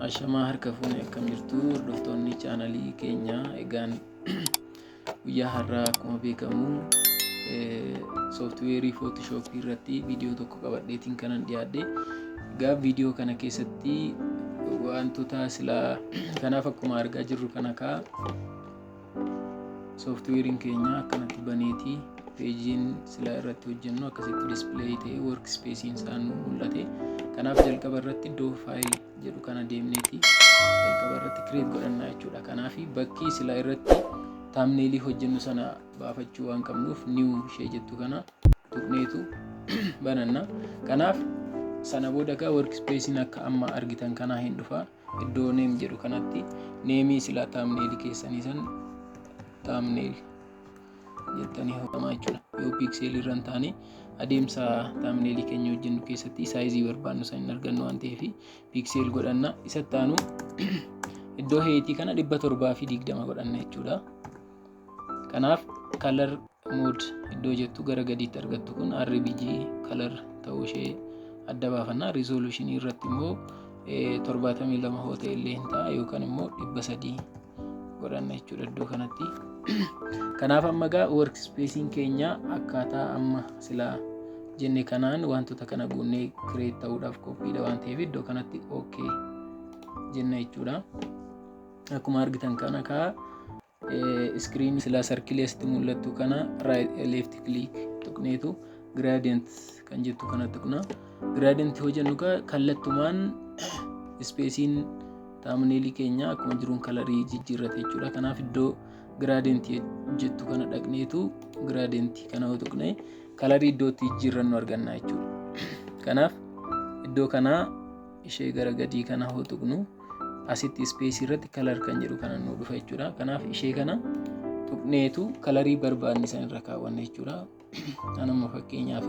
Ashamaa harka fuunee akkam jirtu hordoftoonni chaanalii keenya. Egaan guyyaa har'aa akkuma beekamu sooftiweerii Photoshop irratti viidiyoo tokko qabadheetiin kanan dhiyaadhe. Egaa viidiyoo kana keessatti wantoota silaa kanaaf akkuma argaa jirru kana sooftiweeriin keenya akkanatti baneetii peejiin silaa irratti hojjennu akkasitti display ta'ee workspacein isaa nu mul'ate. Kanaaf jalqaba irratti iddoo faayil jedhu kana deemneeti jalqaba irratti create godhanna jechuudha. Kanaaf bakki silaa irratti thumbnail hojjennu sana baafachuu waan qabnuuf new ishee jettu kana tuqneetu bananna. Kanaaf sana booda workspacein akka amma argitan kana hin dhufa iddoo name jedhu kanatti name silaa thumbnail keessanii san thumbnail jettanii hojjamaa jechuudha. Yoo pixel irraan taane adeemsa thumbnail keenya hojjennu keessatti saayizii barbaannu san argannu waan ta'eef pixel godhanna. Isatti aanu iddoo heightii kana 720 godhanna jechuudha. Kanaaf color mode iddoo jettu gara gadiitti argattu kun RGB color ta'uu ishee adda baafanna. Resolution irratti immoo 72 hoo ta'e illee hin ta'a yookaan immoo 300 godhanna jechuudha iddoo kanatti. Kanaaf amma workspacein keenya akkaataa amma silaa jenne kanaan wantoota kana guunnee create ta'uudhaaf qophiidha waan ta'eef iddoo kanatti okay jenna jechuudha. Akkuma argitan kana screen silaa circle asitti mul'attu kana left click tuqneetu gradient kan jettu kana tuqna. Gradient hojjennu kallattumaan spacein thumbnail keenya akkuma jiruun kalarii jijjiirrate jechuudha. Kanaaf iddoo gradient jettu kana dhaqneetu gradient kana tuqne kalarii iddootti jijjiirrannu arganna jechuudha. Kanaaf iddoo kana ishee gara gadii kana tuqnu asitti space irratti color kan jedhu kana nu dhufa jechuudha. Kanaaf ishee kana tuqneetu kalarii barbaanne san irra kaawwanna jechuudha. Anamma fakkeenyaaf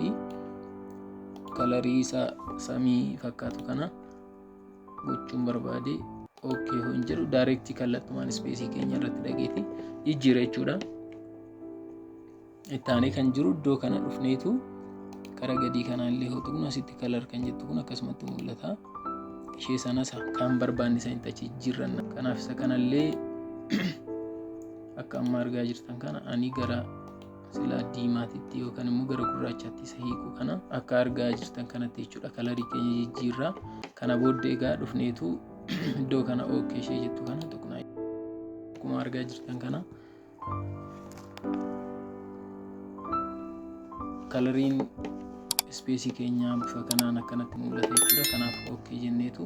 kalarii samii fakkaatu kana gochuun barbaade okay hoon jedhu direct kallattumaan space keenya irratti dhageeti jijjiira jechuudha. Ittaanee kan jiru iddoo kana dhufneetu gara gadii kanaan illee tuqnu asitti color kan jettu kun akkasumatti mul'ata. Ishee sanas kan barbaanne san itti jijjiirranna. Kanaaf isa kanallee akka amma argaa jirtan kana ani gara silaa diimaatitti yookaan immoo gara gurraachaatti isa hiiku kana akka argaa jirtan kanatti jechuudha. Kalarii keenya jijjiirraa. Kana booddee egaa dhufneetu iddoo kana okay ishee jettu kana tuqna. Akkuma argaa jirtan kana kalariin space keenya bifa kanaan akkanatti mul'ata jechuudha. Kanaaf okay jenneetu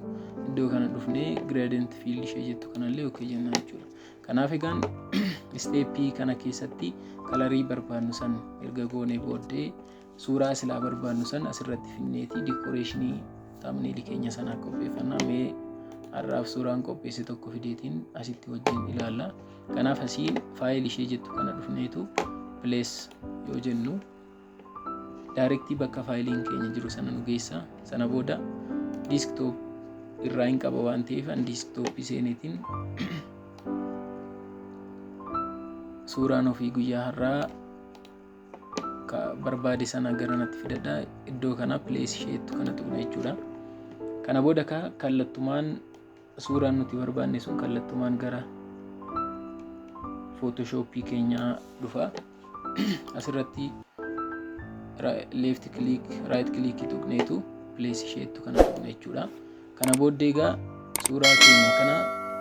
iddoo kana dhufnee gradient fill ishee jettu kanallee okay jenna jechuudha. Kanaaf egaan step kana keessatti kalarii barbaannu san erga goonee booddee suuraa silaa barbaannu san asirratti finneeti decorationii thumbnail keenya sana qopheeffanna. Mee har'aaf suuraan qopheesse tokko fideetiin asitti wajjin ilaalla. Kanaaf asii faayil ishee jettu kana dhufneetu place yoo jennu directly bakka faayiliin keenya jiru sana nu geessa. Sana booda desktop irraa hin qaba waan ta'eef an desktop seeneetiin suuraan ofii guyyaa har'aa barbaade sana garanatti fidadha. Iddoo kana place ishee jettu kana tuqna jechuudha. Kana booda kallattumaan suuraan nuti barbaanne sun kallattumaan gara Photoshop keenya dhufa. Asirratti left click right click tuqneetu place ishee jettu kana tuqna jechuudha. Kana booddee egaa suuraa keenya kana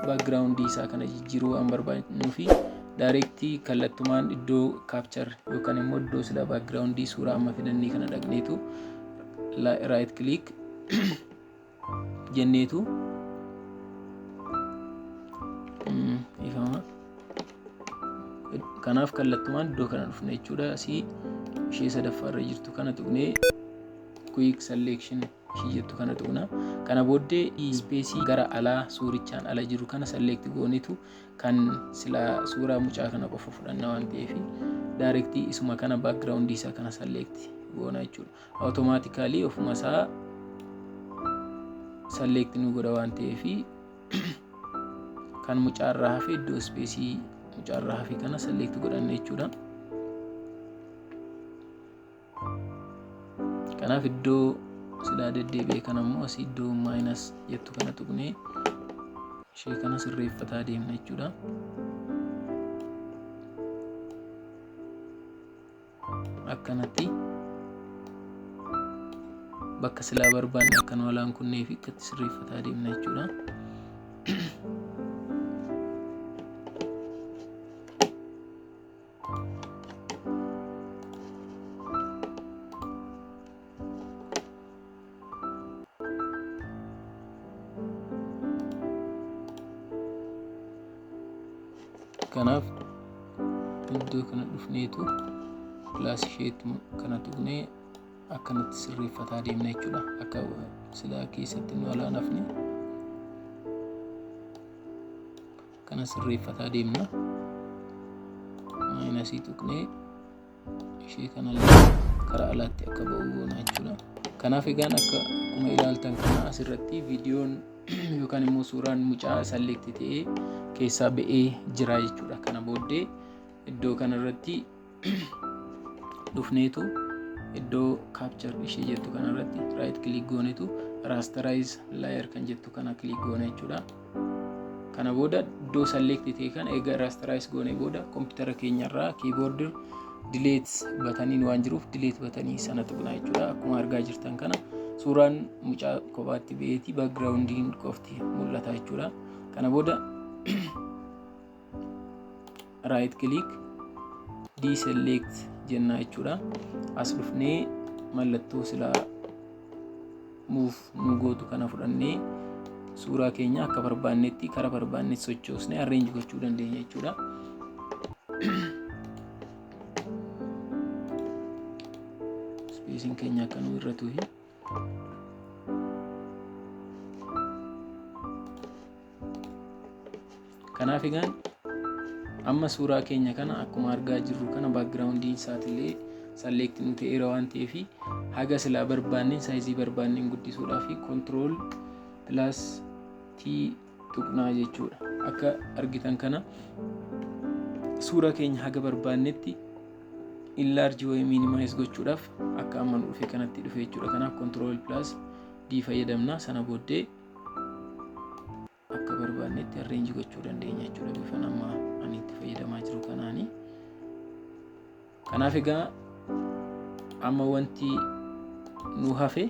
background isaa kana jijjiiruu waan barbaadnu fi directly kallattumaan iddoo capture yookaan immoo iddoo sila background suuraa amma fidannee kana dhaqneetu right click jenneetu ifama. Kanaaf kallattumaan iddoo kana dhufna jechuudha. Asii ishee sadaffaa irra jirtu kana tuqnee quick selection ishee jettu kana tuqna. Kana booddee space gara alaa suurichaan ala jiru kana select gooneetu kan sila suuraa mucaa kana qofa fudhanna waan ta'eef directly isuma kana background isaa kana select goona jechuudha. Automatically ofuma isaa select nu godha waan ta'eef kan mucaa irraa hafe iddoo space mucaa irraa hafe kana select godhanna jechuudha. Kanaaf iddoo silaa deddeebi'ee kan ammoo asii iddoo maayinasi jettu kana tuqnee ishee kana sirreeffataa deemna jechuudha. Akkanatti bakka silaa barbaanne akkan walaan kunnee fi akkatti sirreeffataa deemna jechuudha. Kanaaf iddoo kana dhufneetu pilaas isheetu kana tuqnee akkanatti sirreeffataa deemna jechuudha. Akka silaa keessatti nu alaan hafne kana sirreeffataa deemna. Maayinasii tuqnee ishee kanallee karaa alaatti akka ba'u goona jechuudha. Kanaaf egaan akkuma ilaaltan kana asirratti viidiyoon yookaan immoo suuraan mucaa select ta'ee keessaa ba'ee jira jechuudha. Kana booddee iddoo kanarratti dhufneetu iddoo capture ishee jettu kanarratti right click goonetu rasterize layer kan jettu kana click goona jechuudha. Kana booda iddoo select ta'e kan eega rasterize goone booda kompiitara keenyarraa keyboard delete bataniin waan jiruuf delete batanii sana tuqna jechuudha. Akkuma argaa jirtan kana suuraan mucaa kophaatti ba'eeti backgroundiin qofti mul'ata jechuudha. Kana booda right click deselect jenna jechuudha. As dhufnee mallattoo silaa move nu gootu kana fudhannee suuraa keenya akka barbaannetti karaa barbaannetti sochoosnee arrange gochuu dandeenya jechuudha. Spacing keenya akka nu irra tuhi kanaaf egaan amma suuraa keenya kana akkuma argaa jirru kana backgroundiin isaatillee select nu ta'eera waan ta'eef haga silaa barbaanneen saayizii barbaanneen guddisuudhaaf control plus T tuqnaa jechuudha. Akka argitan kana suuraa keenya haga barbaannetti enlarge way minimize gochuudhaaf akka amma nu dhufe kanatti dhufe jechuudha. Kanaaf control plus D fayyadamna. Sana booddee akka barbaannetti arrange gochuu dandeenya jechuudha. Bifa nama ani itti fayyadamaa jiru kanaani. Kanaaf egaa amma wanti nu hafe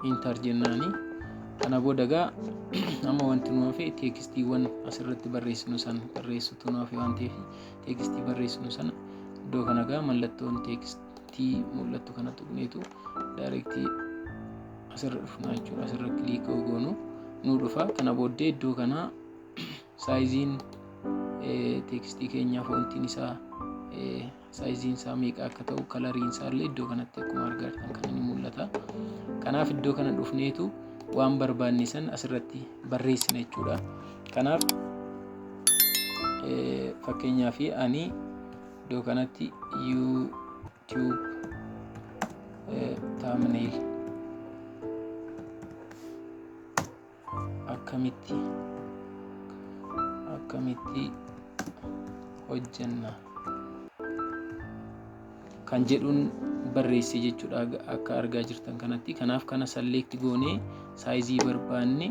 enter jennaani. Kana booda egaa amma wanti nu hafe textiiwwan asirratti barreessinu san barreessutu nu hafe waan ta'eef textii barreessinu sana iddoo kana egaa mallattoon textii mul'attu kana tuqneetu directii asirra dhufna jechuudha. Asirra click goonu nu dhufa. Kana booddee iddoo kana saayiziin textii keenyaa foontiin isaa saayiziin isaa meeqa akka ta'u kalariin isaa illee iddoo kanatti akkuma argattan kan inni mul'ata. Kanaaf iddoo kana dhufneetu waan barbaanne san asirratti barreessina jechuudha. Kanaaf fakkeenyaaf ani iddoo kanatti YouTube thumbnail akkamitti hojjenna kan jedhuun barreesse jechuudha. Akka argaa jirtan kanatti kanaaf kana select goone saayizii barbaanne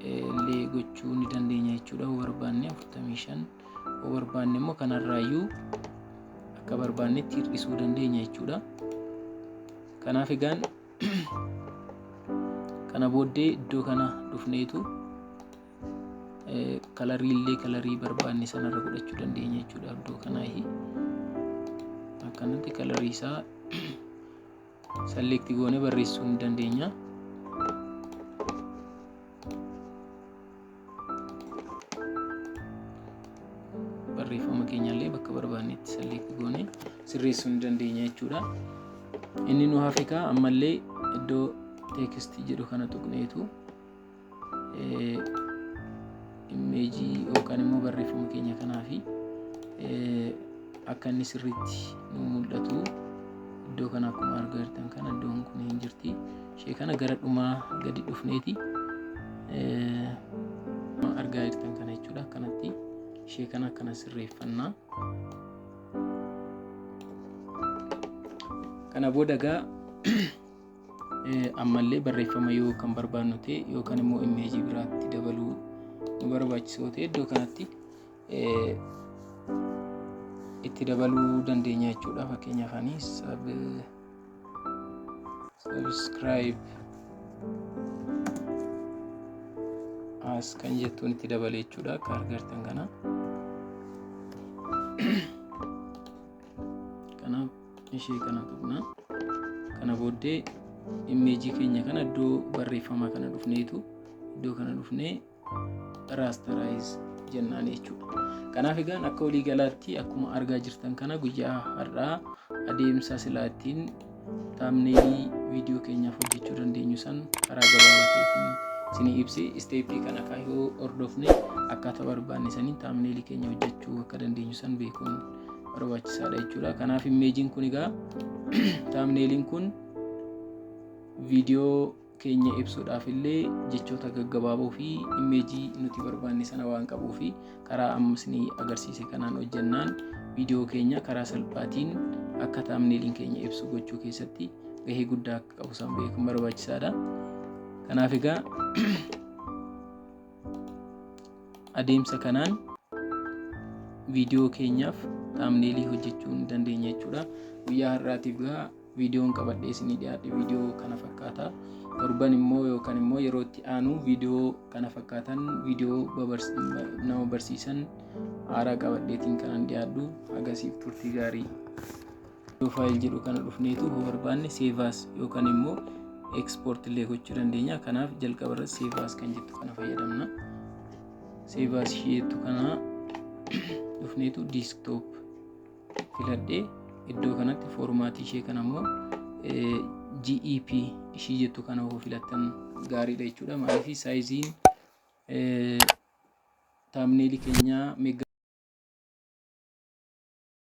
illee gochuu ni dandeenya jechuudha. Barbaanne 45 barbaanne immoo kanarraayyuu akka barbaannetti hir'isuu dandeenya jechuudha. Kanaaf egaan kana booddee iddoo kana dhufneetu kalarii illee kalarii barbaanne sanarra godhachuu dandeenya jechuudha. Iddoo kanaahi akkanatti kalarii isaa select goone barreessuu ni dandeenya. Barreeffama keenyallee bakka barbaannetti select goone sirreessuu ni dandeenya jechuudha. Inni nu hafe kaa ammallee iddoo text jedhu kana tuqneetu image yookaan immoo barreeffama keenya kanaafi akka inni sirriitti nu mul'atu iddoo kana akkuma argaa jirtan kana iddoon kun hin jirti. Ishee kana gara dhumaa gadi dhufneeti argaa jirtan kana jechuudha. Akkanatti ishee kana akkana sirreeffannaa. Kana booda egaa ammallee barreeffama yoo kan barbaannu ta'e yookaan immoo imeejii biraatti dabaluu nu barbaachisoo ta'e iddoo kanatti itti dabaluu dandeenya jechuudha. Fakkeenyaaf ani subscribe as kan jettuun itti dabalee jechuudha. Akka argartan kana kanaaf ishee kana tuqna. Kana booddee imeejii keenya kana iddoo barreeffama kana dhufneetu iddoo kana dhufnee rasterize jennaan jechuudha. Kanaaf egaa akka walii galaatti akkuma argaa jirtan kana guyyaa har'aa adeemsa silaatiin thumbnail viidiyoo keenyaaf hojjechuu dandeenyu san karaa gabaabaa ta'een isinii ibsi. Steepii kana kaayoo hordofne akkaataa barbaanne saniin thumbnail keenya hojjechuu akka dandeenyu san beekuun barbaachisaadha jechuudha. Kanaaf imeejiin kun egaa thumbnailiin kun viidiyoo keenya ibsuudhaaf illee jechoota gaggabaaboo fi imeejii nuti barbaanne sana waan qabuu fi karaa ammasni agarsiise kanaan hojjennaan viidiyoo keenya karaa salphaatiin akka thumbnailiin keenya ibsu gochuu keessatti gahee guddaa akka qabu san beekuun barbaachisaadha. Kanaaf egaa adeemsa kanaan viidiyoo keenyaaf thumbnailii hojjechuu dandeenya jechuudha. Guyyaa har'aatiif egaa viidiyoon qabadhee isinii dhiyaadhe viidiyoo kana fakkaata. Torban immoo yookaan immoo yeroo itti aanu viidiyoo kana fakkaatan viidiyoo nama barsiisan haaraa qabadheetiin kanan dhiyaadhu. Agasiif turtii gaarii. Faayil jedhu kana dhufneetu hoo barbaanne save as yookaan immoo export illee gochuu dandeenya. Kanaaf jalqaba irratti save as kan jettu kana fayyadamna. Save as isheetu kana dhufneetu desktop filadhee iddoo kanatti formatii ishee kana immoo GEP ishii jettu kana hoo filattan gaariidha jechuudha. Maaliif saayiziin thumbnail keenya